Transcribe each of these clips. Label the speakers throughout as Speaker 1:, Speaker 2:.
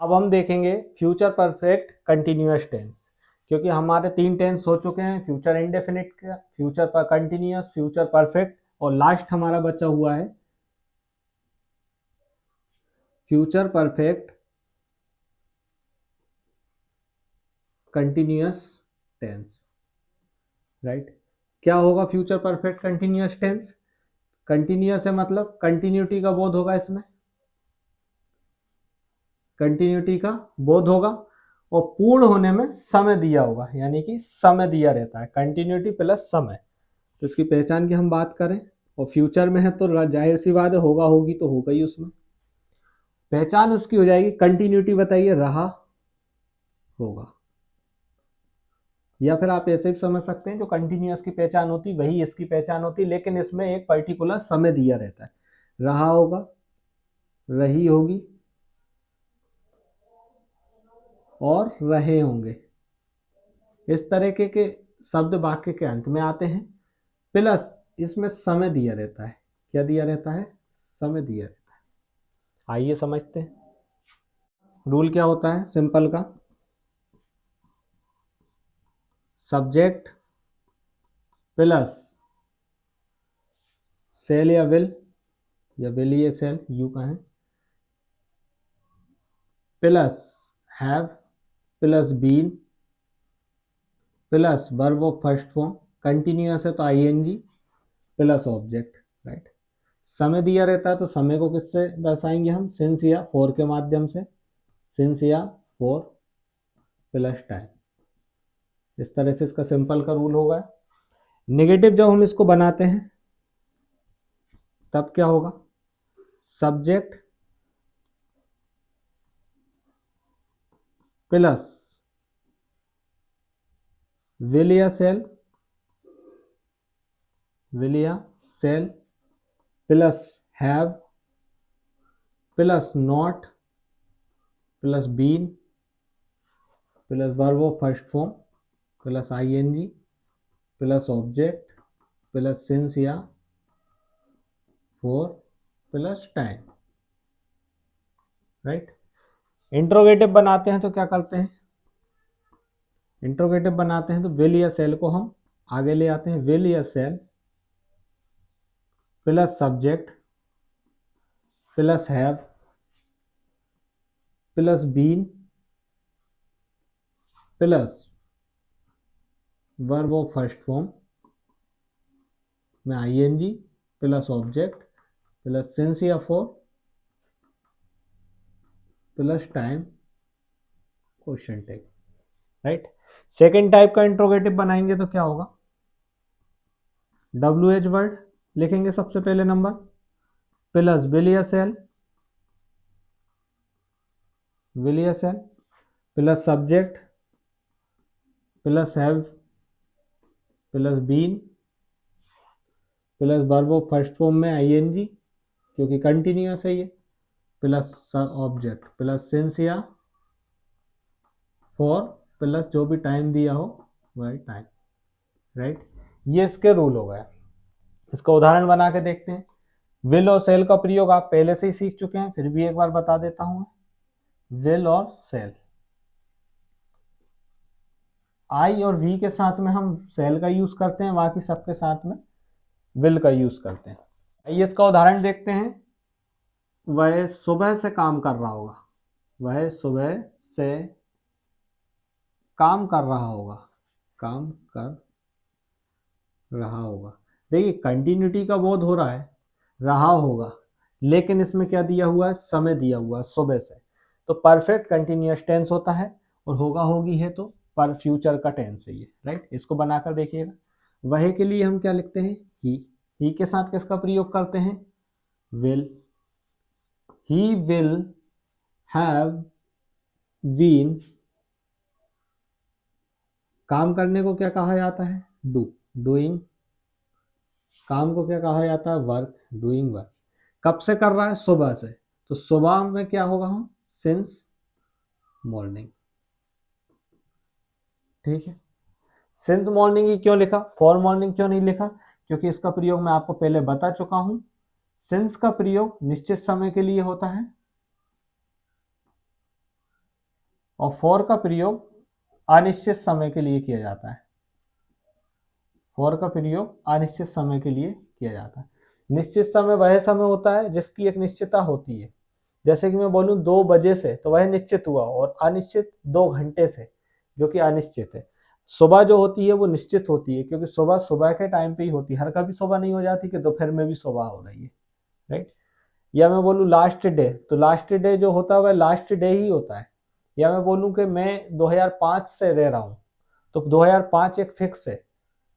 Speaker 1: अब हम देखेंगे फ्यूचर परफेक्ट कंटिन्यूअस टेंस, क्योंकि हमारे 3 टेंस हो चुके हैं, फ्यूचर इंडेफिनिट का, फ्यूचर पर कंटिन्यूअस, फ्यूचर परफेक्ट, और लास्ट हमारा बचा हुआ है future perfect continuous tense, right. क्या होगा future perfect continuous tense? Continuous है मतलब कंटिन्यूटी का बोध होगा, इसमें कंटिन्यूटी का बोध होगा, और पूर्ण होने में समय दिया होगा, यानी कि समय दिया रहता है, कंटिन्यूटी प्लस समय। तो इसकी पहचान की हम बात करें, और फ्यूचर में है तो जाहिर सी बात है, होगा होगी तो होगा ही, उसमें पहचान उसकी हो जाएगी। कंटिन्यूटी बताइए, रहा होगा, या फिर आप ऐसे भी समझ सकते हैं जो कंटिन्यूअस की पहचान होती वही इसकी पहचान होती, लेकिन इसमें एक पर्टिकुलर समय दिया रहता है। रहा होगा, रही होगी, और रहे होंगे, इस तरीके के शब्द वाक्य के अंत में आते हैं। प्लस इसमें समय दिया रहता है। क्या दिया रहता है? समय दिया रहता है। आइए समझते हैं। रूल क्या होता है सिंपल का? सब्जेक्ट प्लस सेल या विल ये सेल यू का है, plus have plus been plus verb of first form, continuous है तो आईएनजी प्लस ऑब्जेक्ट, राइट। समय दिया रहता है तो समय को किससे दर्शाएंगे हम? सिंस या फॉर के माध्यम से, सिंस या फॉर प्लस टाइम। इस तरह से इसका सिंपल का रूल होगा। नेगेटिव जब हम इसको बनाते हैं तब क्या होगा? सब्जेक्ट प्लस विल या shall plus have plus not plus been plus verb of first form plus ING plus object plus since या for plus time, right. Interrogative बनाते हैं तो क्या करते हैं? इंट्रोगेटिव बनाते हैं तो विल या सेल को हम आगे ले आते हैं। विल या shall plus subject plus have plus been plus verb of first form में ING plus object plus since या for plus time question tag, right. Second type का इंट्रोगेटिव बनाएंगे तो क्या होगा? WH वर्ड लिखेंगे सबसे पहले नंबर, प्लस विल या shall plus subject plus have plus been plus verb of first form में आईएनजी क्योंकि कंटिन्यूअस है ये, प्लस ऑब्जेक्ट प्लस सिंस या फॉर प्लस जो भी टाइम दिया हो वही टाइम, राइट। ये इसके रूल हो गए। इसका उदाहरण बना के देखते हैं। विल और सेल का प्रयोग आप पहले से ही सीख चुके हैं, फिर भी एक बार बता देता हूं। विल और सेल, आई और वी के साथ में हम सेल का यूज करते हैं, बाकी सबके साथ में विल का यूज करते हैं। आइए इसका उदाहरण देखते हैं। वह सुबह से काम कर रहा होगा, वह सुबह से काम कर रहा होगा, काम कर रहा होगा। देखिए कंटिन्यूटी का बोध हो रहा है, रहा होगा, लेकिन इसमें क्या दिया हुआ है? समय दिया हुआ है, सुबह से। तो परफेक्ट कंटिन्यूअस टेंस होता है, और होगा होगी है तो पर फ्यूचर का टेंस है ये, राइट। इसको बनाकर देखिएगा। वह के लिए हम क्या लिखते हैं? ही के साथ किसका प्रयोग करते हैं? Will. He will have been, काम करने को क्या कहा जाता है? डूइंग। काम को क्या कहा जाता है? Work, doing work. कब से कर रहा है? सुबह से। तो सुबह में क्या होगा? हम सिंस मॉर्निंग, ठीक है। सिंस मॉर्निंग ही क्यों लिखा, फॉर मॉर्निंग क्यों नहीं लिखा? क्योंकि इसका प्रयोग मैं आपको पहले बता चुका हूं। सिंस का प्रयोग निश्चित समय के लिए होता है, और फॉर का प्रयोग अनिश्चित समय के लिए किया जाता है। फॉर का प्रयोग अनिश्चित समय के लिए किया जाता है। निश्चित समय वह समय होता है जिसकी एक निश्चितता होती है। जैसे कि मैं बोलूं 2 बजे से, तो वह निश्चित हुआ, और अनिश्चित 2 घंटे से, जो कि अनिश्चित है। सुबह जो होती है वो निश्चित होती है, क्योंकि सुबह सुबह के टाइम पे ही होती है, हर कभी सुबह नहीं हो जाती कि दोपहर में भी सुबह हो रही है, राइट। या मैं बोलूँ लास्ट डे, तो लास्ट डे जो होता है वह लास्ट डे ही होता है। या मैं बोलूँ कि मैं 2005 से रह रहा हूँ, तो 2005 एक फिक्स है।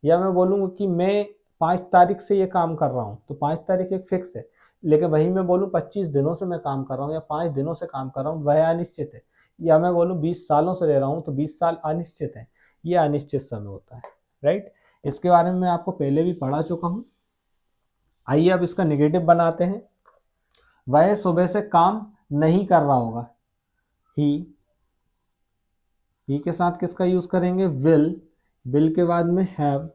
Speaker 1: या मैं बोलूँ कि मैं 5 तारीख से ये काम कर रहा हूँ, तो 5 तारीख एक फिक्स है। लेकिन वही मैं बोलूँ 25 दिनों से मैं काम कर रहा हूँ या 5 दिनों से काम कर रहा हूँ, वह अनिश्चित है। या मैं बोलूँ 20 सालों से रह रहा हूँ, तो 20 साल अनिश्चित है। ये अनिश्चित समय होता है, राइट। इसके बारे में मैं आपको पहले भी पढ़ा चुका हूँ। आइए अब इसका नेगेटिव बनाते हैं। वह सुबह से काम नहीं कर रहा होगा। ही के साथ किसका यूज करेंगे? विल के बाद में हैव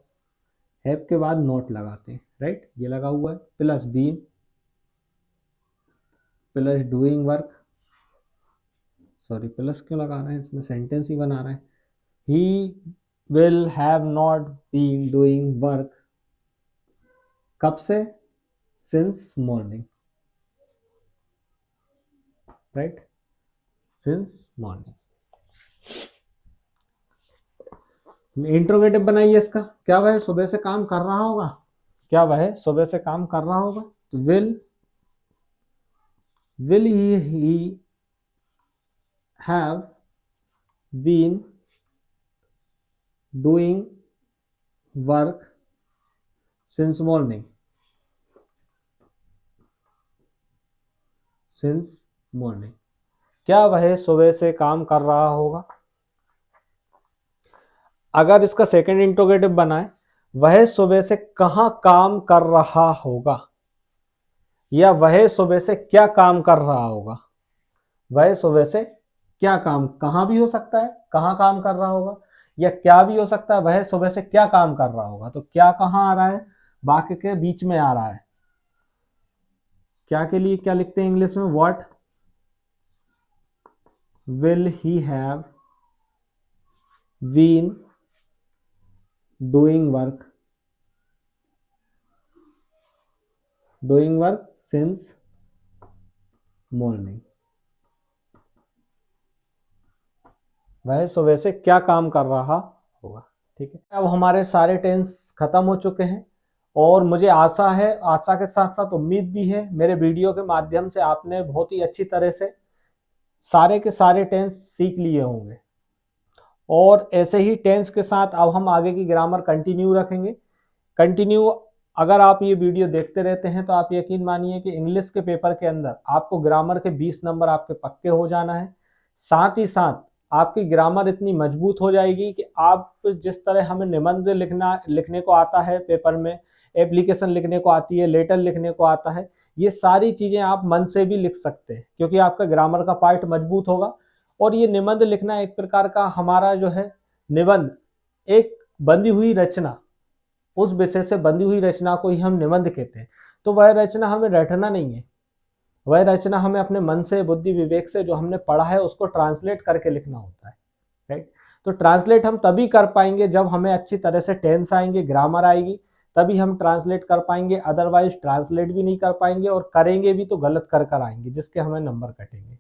Speaker 1: के बाद नॉट लगाते हैं, राइट। ये लगा हुआ है, plus been plus doing work. Sorry, plus क्यों लगा रहे हैं, इसमें सेंटेंस ही बना रहे हैं। He will have not been doing work. कब से? Since morning, right, since morning. Interrogative बनाइए इसका। क्या वह सुबह से काम कर रहा होगा? क्या वह सुबह से काम कर रहा होगा? तो will he have been doing work since morning. Since morning. क्या वह सुबह से काम कर रहा होगा? अगर इसका सेकंड इंट्रोगेटिव बनाए, वह सुबह से कहां काम कर रहा होगा, या वह सुबह से क्या काम कर रहा होगा। वह सुबह से क्या काम, कहां भी हो सकता है, कहां काम कर रहा होगा, या क्या भी हो सकता है, वह सुबह से क्या काम कर रहा होगा। तो क्या कहां आ रहा है? वाक्य के बीच में आ रहा है। क्या के लिए क्या लिखते हैं इंग्लिश में? What will he have been doing work since morning. वह सुबह से क्या काम कर रहा होगा। ठीक है, अब हमारे सारे टेंस खत्म हो चुके हैं, और मुझे आशा है, आशा के साथ साथ उम्मीद भी है, मेरे वीडियो के माध्यम से आपने बहुत ही अच्छी तरह से सारे के सारे टेंस सीख लिए होंगे। और ऐसे ही टेंस के साथ अब हम आगे की ग्रामर कंटिन्यू रखेंगे। कंटिन्यू अगर आप ये वीडियो देखते रहते हैं तो आप यकीन मानिए कि इंग्लिश के पेपर के अंदर आपको ग्रामर के 20 नंबर आपके पक्के हो जाना है। साथ ही साथ आपकी ग्रामर इतनी मजबूत हो जाएगी कि आप जिस तरह हमें निबंध लिखने को आता है पेपर में, एप्लीकेशन लिखने को आती है, लेटर लिखने को आता है, ये सारी चीजें आप मन से भी लिख सकते हैं, क्योंकि आपका ग्रामर का पार्ट मजबूत होगा। और ये निबंध लिखना एक प्रकार का हमारा जो है निबंध, एक बंधी हुई रचना, उस विषय से बंधी हुई रचना को ही हम निबंध कहते हैं। तो वह रचना हमें रटना नहीं है, वह रचना हमें अपने मन से, बुद्धि विवेक से जो हमने पढ़ा है उसको ट्रांसलेट करके लिखना होता है, राइट। तो ट्रांसलेट हम तभी कर पाएंगे जब हमें अच्छी तरह से टेंस आएंगे, ग्रामर आएगी, तभी हम ट्रांसलेट कर पाएंगे। अदरवाइज ट्रांसलेट भी नहीं कर पाएंगे, और करेंगे भी तो गलत कर आएंगे, जिसके हमें नंबर कटेंगे।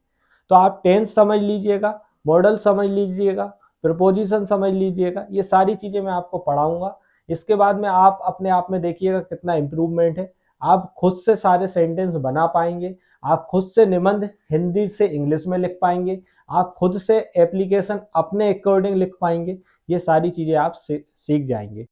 Speaker 1: तो आप टेंस समझ लीजिएगा, मॉडल समझ लीजिएगा, प्रपोजिशन समझ लीजिएगा, ये सारी चीजें मैं आपको पढ़ाऊंगा। इसके बाद में आप अपने आप में देखिएगा कितना इंप्रूवमेंट है। आप खुद से सारे सेंटेंस बना पाएंगे, आप खुद से निबंध हिंदी से इंग्लिश में लिख पाएंगे, आप खुद से एप्लीकेशन अपने अकॉर्डिंग लिख पाएंगे। ये सारी चीजें आप सीख जाएंगे।